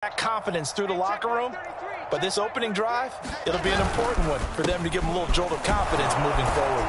that confidence through the locker room, but this opening drive, it'll be an important one for them to give them a little jolt of confidence moving forward.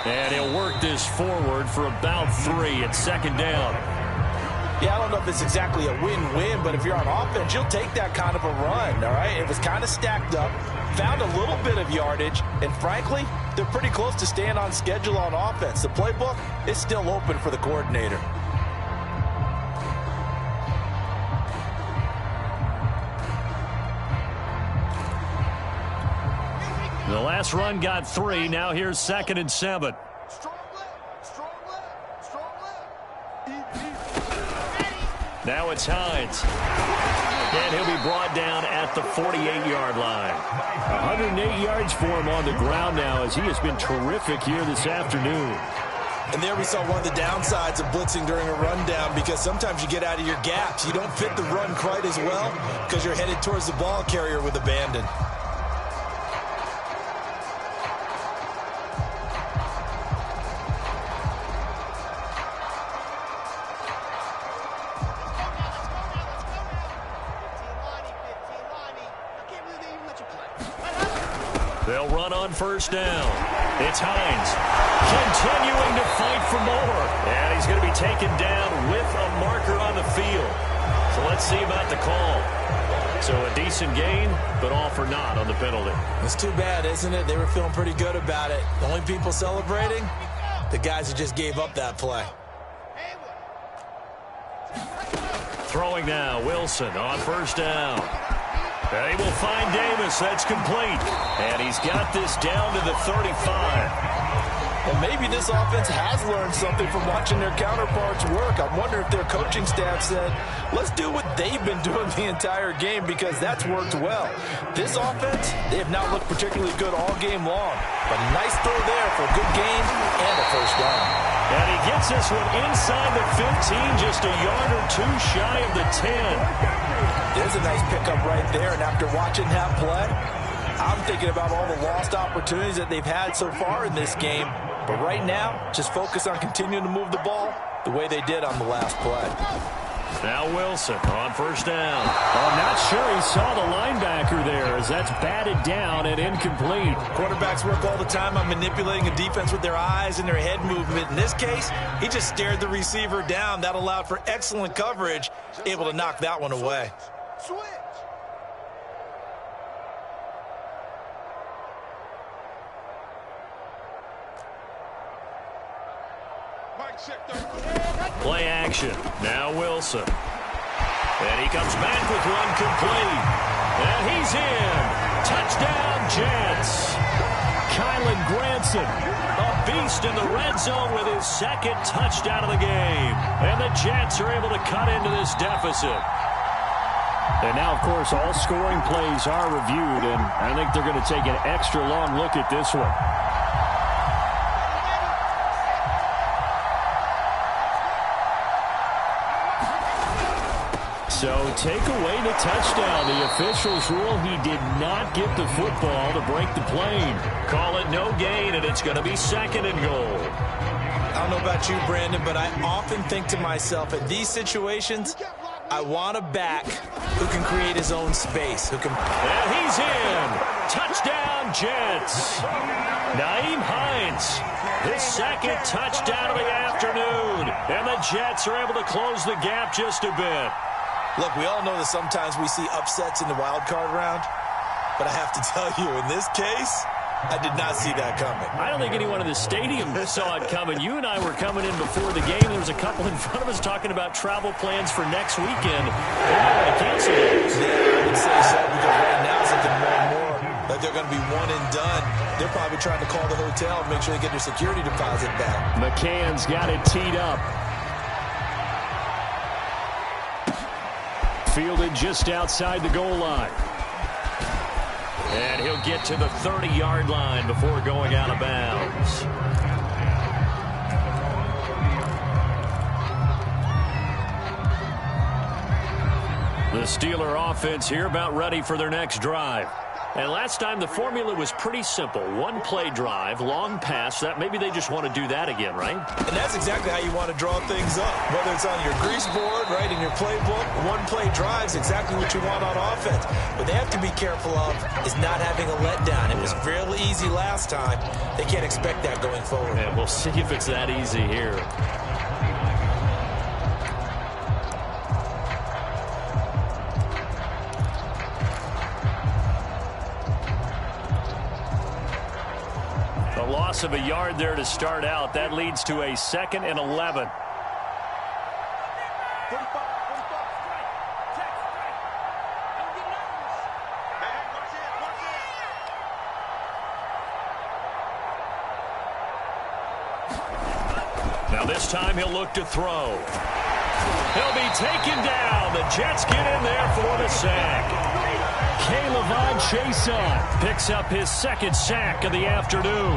And he'll work this forward for about 3 at second down. Yeah, I don't know if it's exactly a win-win, but if you're on offense, you'll take that kind of a run, all right? It was kind of stacked up, found a little bit of yardage, and frankly, they're pretty close to staying on schedule on offense. The playbook is still open for the coordinator. The last run got 3. Now here's 2nd and 7. Now it's Hines. And he'll be brought down at the 48-yard line. 108 yards for him on the ground now as he has been terrific here this afternoon. And there we saw one of the downsides of blitzing during a rundown, because sometimes you get out of your gaps. You don't fit the run quite as well because you're headed towards the ball carrier with abandon. They'll run on first down. It's Hines continuing to fight for more. And he's going to be taken down with a marker on the field. So let's see about the call. So a decent gain, but all for naught on the penalty. It's too bad, isn't it? They were feeling pretty good about it. The only people celebrating, the guys who just gave up that play. Throwing now, Wilson on first down. They will find Davis. That's complete. And he's got this down to the 35. And maybe this offense has learned something from watching their counterparts work. I wonder if their coaching staff said, let's do what they've been doing the entire game, because that's worked well. This offense, they have not looked particularly good all game long. But a nice throw there for a good gain and a first down. And he gets this one inside the 15, just a yard or 2 shy of the 10. There's a nice pickup right there, and after watching that play, I'm thinking about all the lost opportunities that they've had so far in this game. But right now, just focus on continuing to move the ball the way they did on the last play. Now Wilson on first down. I'm not sure he saw the linebacker there, as that's batted down and incomplete. Quarterbacks work all the time on manipulating a defense with their eyes and their head movement. In this case, he just stared the receiver down. That allowed for excellent coverage, able to knock that one away. Play action. Now Wilson. And he comes back with one complete. And he's in. Touchdown, Jets. Kylan Granson, a beast in the red zone with his 2nd touchdown of the game. And the Jets are able to cut into this deficit. And now, of course, all scoring plays are reviewed, and I think they're going to take an extra long look at this one. So take away the touchdown. The officials rule he did not get the football to break the plane. Call it no gain, and it's going to be 2nd and goal. I don't know about you, Brandon, but I often think to myself, in these situations, I want a back who can create his own space. And he's in. Touchdown, Jets. Nyheim Hines, his 2nd touchdown of the afternoon. And the Jets are able to close the gap just a bit. Look, we all know that sometimes we see upsets in the wild card round, but I have to tell you, in this case, I did not see that coming. I don't think anyone in the stadium saw it coming. You and I were coming in before the game. There was a couple in front of us talking about travel plans for next weekend. They might want to cancel those. Yeah, I would say so, because right now it's looking more and more like they're going to be one and done. They're probably trying to call the hotel and make sure they get their security deposit back. McCann's got it teed up. Fielded just outside the goal line. And he'll get to the 30-yard line before going out of bounds. The Steeler offense here about ready for their next drive. And last time the formula was pretty simple. One play drive, long pass. That maybe they just want to do that again, right? And that's exactly how you want to draw things up. Whether it's on your grease board, right, in your playbook, one play drive is exactly what you want on offense. What they have to be careful of is not having a letdown. It was fairly easy last time. They can't expect that going forward. And we'll see if it's that easy here. Loss of a yard there to start out. That leads to a 2nd and 11. Now this time he'll look to throw. He'll be taken down. The Jets get in there for the sack. K'Lavon Chaisson picks up his 2nd sack of the afternoon.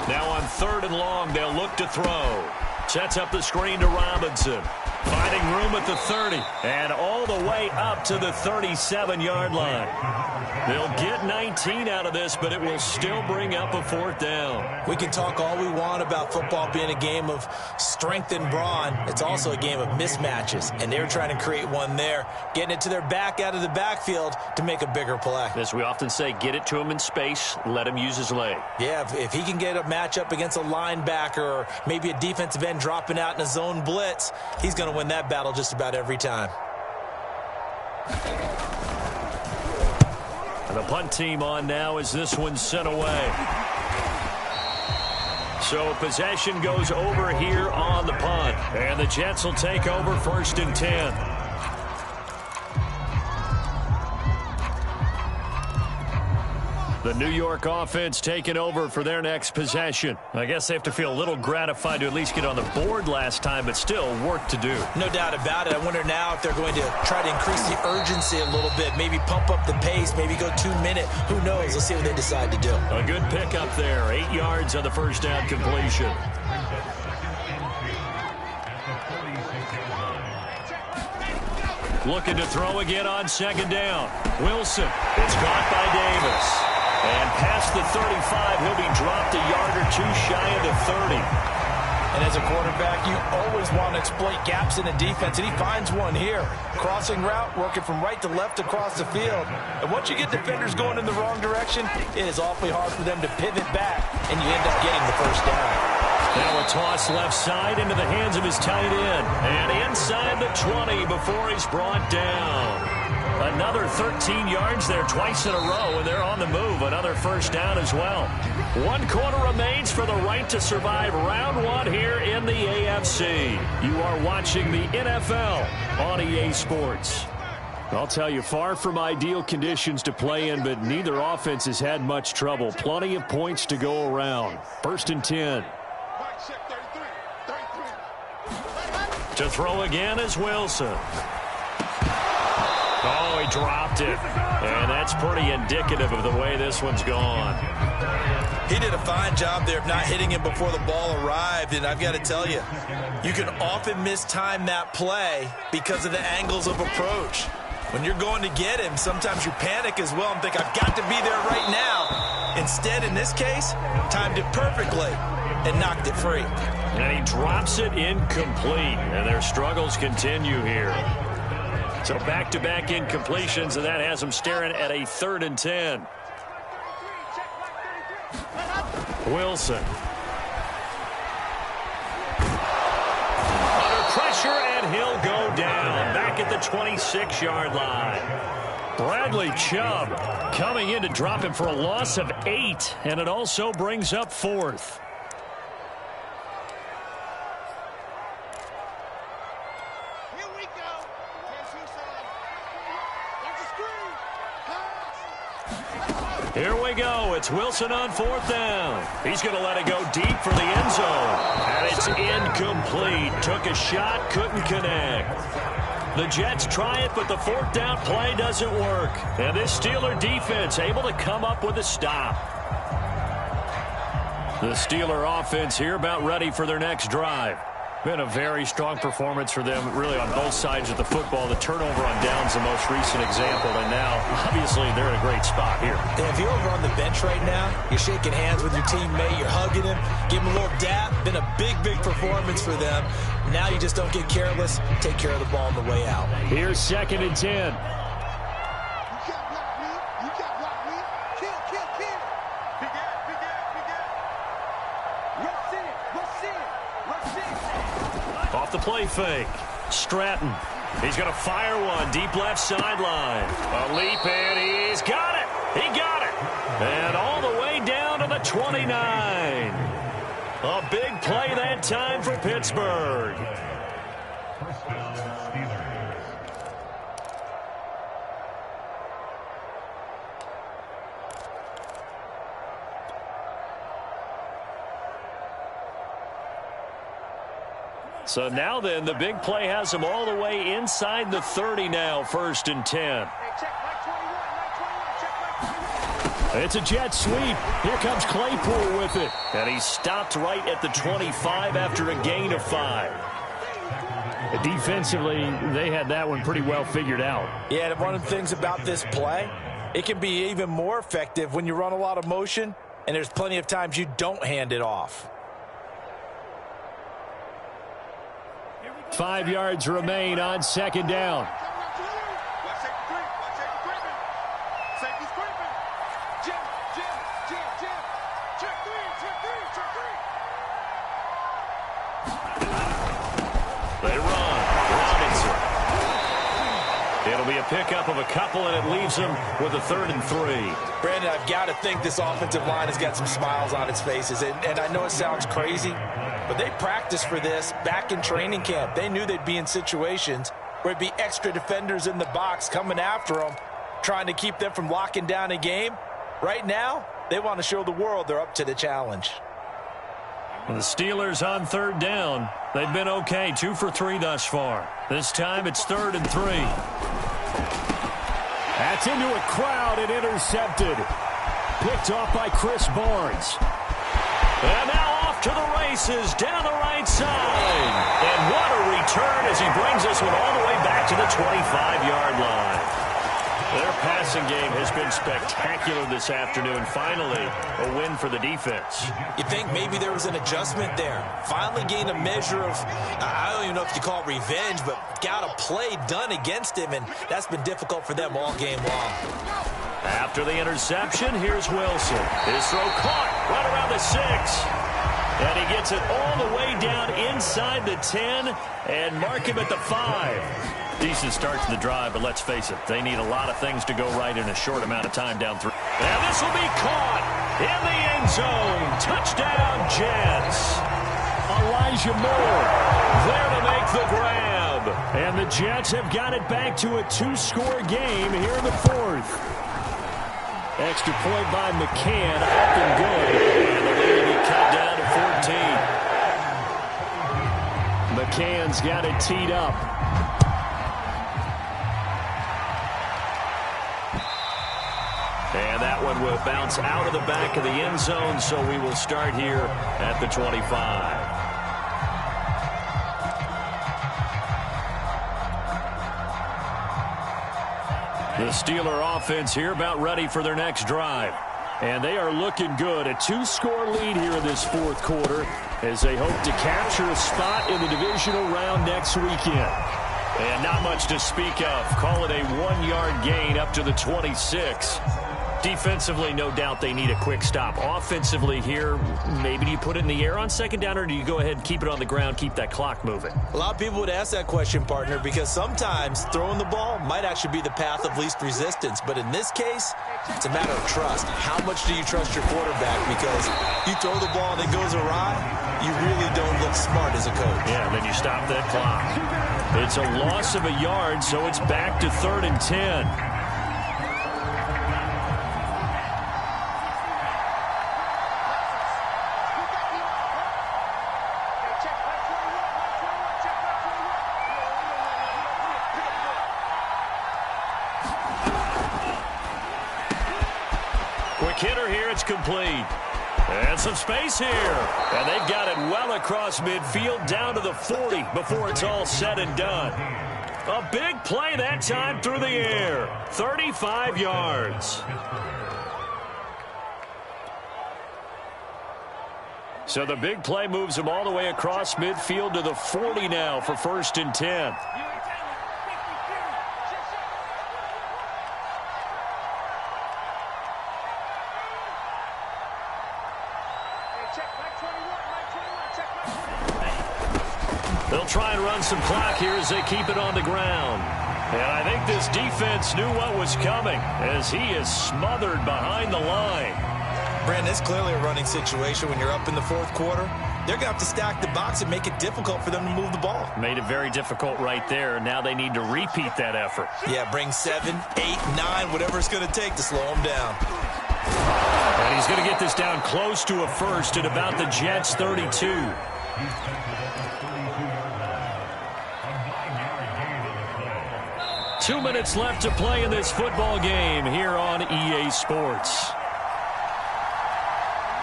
Now on 3rd and long, they'll look to throw. Sets up the screen to Robinson. Finding room at the 30 and all the way up to the 37-yard line. They'll get 19 out of this, but it will still bring up a 4th down. We can talk all we want about football being a game of strength and brawn. It's also a game of mismatches, and they're trying to create one there, getting it to their back out of the backfield to make a bigger play. As we often say, get it to him in space, let him use his leg. Yeah, if he can get a matchup against a linebacker or maybe a defensive end dropping out in a zone blitz, he's going to win that battle just about every time. And the punt team on now as this one's sent away. So possession goes over here on the punt. And the Jets will take over 1st and 10. The New York offense taking over for their next possession. I guess they have to feel a little gratified to at least get on the board last time, but still work to do. No doubt about it. I wonder now if they're going to try to increase the urgency a little bit, maybe pump up the pace, maybe go 2-minute. Who knows? Let's see what they decide to do. A good pickup there. 8 yards on the 1st down completion. Looking to throw again on 2nd down. Wilson. It's caught by Davis. And past the 35, he'll be dropped a yard or 2 shy of the 30. And as a quarterback, you always want to exploit gaps in the defense, and he finds one here. Crossing route, working from right to left across the field. And once you get defenders going in the wrong direction, it is awfully hard for them to pivot back, and you end up getting the 1st down. Now a toss left side into the hands of his tight end. And inside the 20 before he's brought down. Another 13 yards there twice in a row, and they're on the move. Another 1st down as well. 1 quarter remains for the right to survive round 1 here in the AFC. You are watching the NFL on EA Sports. I'll tell you, far from ideal conditions to play in, but neither offense has had much trouble. Plenty of points to go around. 1st and 10. To throw again is Wilson. Oh, he dropped it. And that's pretty indicative of the way this one's gone. He did a fine job there of not hitting him before the ball arrived. And I've got to tell you, you can often mistime that play because of the angles of approach. When you're going to get him, sometimes you panic as well and think, I've got to be there right now. Instead, in this case, timed it perfectly and knocked it free. And he drops it incomplete. And their struggles continue here. So back-to-back incompletions, and that has them staring at a 3rd and 10. Wilson. Under pressure, and he'll go down. Back at the 26-yard line. Bradley Chubb coming in to drop him for a loss of 8, and it also brings up 4th. Here we go. It's Wilson on 4th down. He's going to let it go deep for the end zone. And it's incomplete. Took a shot, couldn't connect. The Jets try it, but the 4th down play doesn't work. And this Steeler defense able to come up with a stop. The Steeler offense here about ready for their next drive. Been a very strong performance for them, really, on both sides of the football. The turnover on downs, the most recent example, and now, obviously, they're in a great spot here. Yeah, if you're over on the bench right now, you're shaking hands with your teammate, you're hugging him, give him a little dap. Been a big, big performance for them. Now you just don't get careless. Take care of the ball on the way out. Here's 2nd and 10. Off the play fake. Stratton. He's going to fire one. Deep left sideline. A leap, and he's got it. He got it. And all the way down to the 29. A big play that time for Pittsburgh. So now then, the big play has them all the way inside the 30 now, 1st and 10. It's a jet sweep. Here comes Claypool with it. And he stopped right at the 25 after a gain of 5. Defensively, they had that one pretty well figured out. Yeah, one of the things about this play, it can be even more effective when you run a lot of motion, and there's plenty of times you don't hand it off. 5 yards remain on 2nd down. They run. Robinson. It'll be a pickup of a couple, and it leaves them with a 3rd and 3. Brandon, I've got to think this offensive line has got some smiles on its faces. And I know it sounds crazy, but they practiced for this back in training camp. They knew they'd be in situations where it'd be extra defenders in the box coming after them, trying to keep them from locking down a game. Right now, they want to show the world they're up to the challenge. The Steelers on 3rd down. They've been okay, 2 for 3 thus far. This time it's 3rd and 3. That's into a crowd and intercepted. Picked off by Chris Barnes. And now off to the races down the right side. And what a return as he brings this one all the way back to the 25-yard line. Their passing game has been spectacular this afternoon. Finally, a win for the defense. You think maybe there was an adjustment there. Finally gained a measure of, I don't even know if you call it revenge, but got a play done against him, and that's been difficult for them all game long. After the interception, here's Wilson. His throw caught right around the 6. And he gets it all the way down inside the 10 and mark him at the 5. Decent start to the drive, but let's face it, they need a lot of things to go right in a short amount of time down through. And this will be caught in the end zone. Touchdown, Jets. Elijah Moore there to make the grab. And the Jets have got it back to a 2-score game here in the 4th. Extra point by McCann, up and good. And the lead will be cut down to 14. McCann's got it teed up. And that one will bounce out of the back of the end zone, so we will start here at the 25. The Steeler offense here about ready for their next drive. And they are looking good. A 2-score lead here in this 4th quarter as they hope to capture a spot in the divisional round next weekend. And not much to speak of. Call it a 1-yard gain up to the 26. Defensively, no doubt they need a quick stop. Offensively here, maybe do you put it in the air on 2nd down, or do you go ahead and keep it on the ground, keep that clock moving? A lot of people would ask that question, partner, because sometimes throwing the ball might actually be the path of least resistance. But in this case, it's a matter of trust. How much do you trust your quarterback? Because you throw the ball and it goes awry, you really don't look smart as a coach. Yeah, then you stop that clock. It's a loss of a yard, so it's back to 3rd and 10. Quick hitter here, it's complete. And some space here. And they've got it well across midfield down to the 40 before it's all said and done. A big play that time through the air. 35 yards. So the big play moves him all the way across midfield to the 40 now for 1st and 10. They'll try and run some clock here as they keep it on the ground. And I think this defense knew what was coming as he is smothered behind the line. Brandon, it's clearly a running situation when you're up in the 4th quarter. They're going to have to stack the box and make it difficult for them to move the ball. Made it very difficult right there. Now they need to repeat that effort. Yeah, bring 7, 8, 9, whatever it's going to take to slow them down. And he's going to get this down close to a first at about the Jets' 32. Two minutes left to play in this football game here on EA Sports.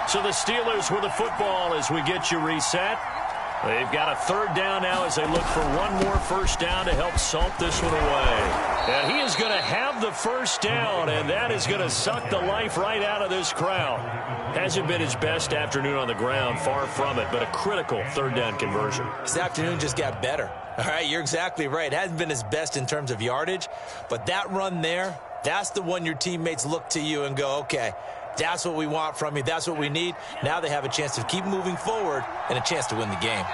So the Steelers with the football as we get you reset. They've got a 3rd down now as they look for one more 1st down to help salt this one away. And he is going to have the 1st down, and that is going to suck the life right out of this crowd. Hasn't been his best afternoon on the ground, far from it, but a critical 3rd down conversion. This afternoon just got better. All right, you're exactly right. It hasn't been his best in terms of yardage, but that run there, that's the one your teammates look to you and go, okay, that's what we want from you. That's what we need. Now they have a chance to keep moving forward and a chance to win the game.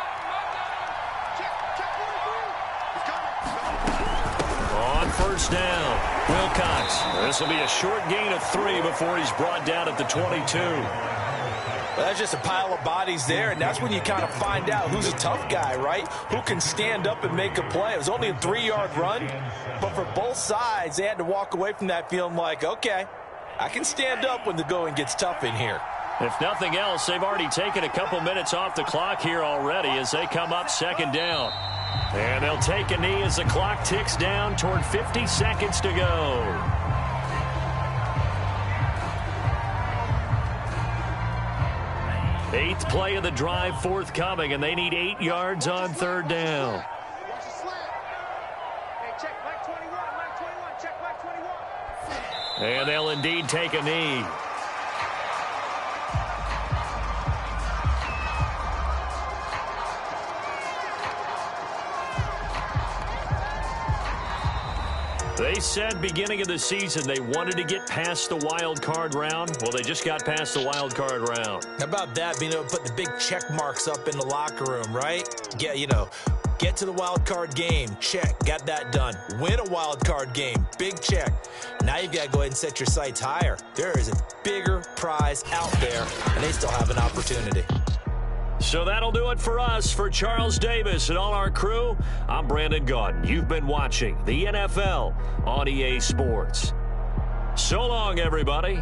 On 1st down, Wildcard. This will be a short gain of 3 before he's brought down at the 22. Well, that's just a pile of bodies there, and that's when you kind of find out who's a tough guy, right? Who can stand up and make a play. It was only a 3-yard run, but for both sides, they had to walk away from that feeling like, okay, I can stand up when the going gets tough in here. If nothing else, they've already taken a couple minutes off the clock here already as they come up 2nd down. And they'll take a knee as the clock ticks down toward 50 seconds to go. Eighth play of the drive forthcoming, and they need 8 yards on 3rd down. And they'll indeed take a knee. They said beginning of the season they wanted to get past the wild card round. Well, they just got past the wild card round. How about that, being able to put the big check marks up in the locker room, right? Get to the wild card game, check, got that done. Win a wild card game, big check. Now you've got to go ahead and set your sights higher. There is a bigger prize out there, and they still have an opportunity. So that'll do it for us. For Charles Davis and all our crew, I'm Brandon Gaudin. You've been watching the NFL on EA Sports. So long, everybody.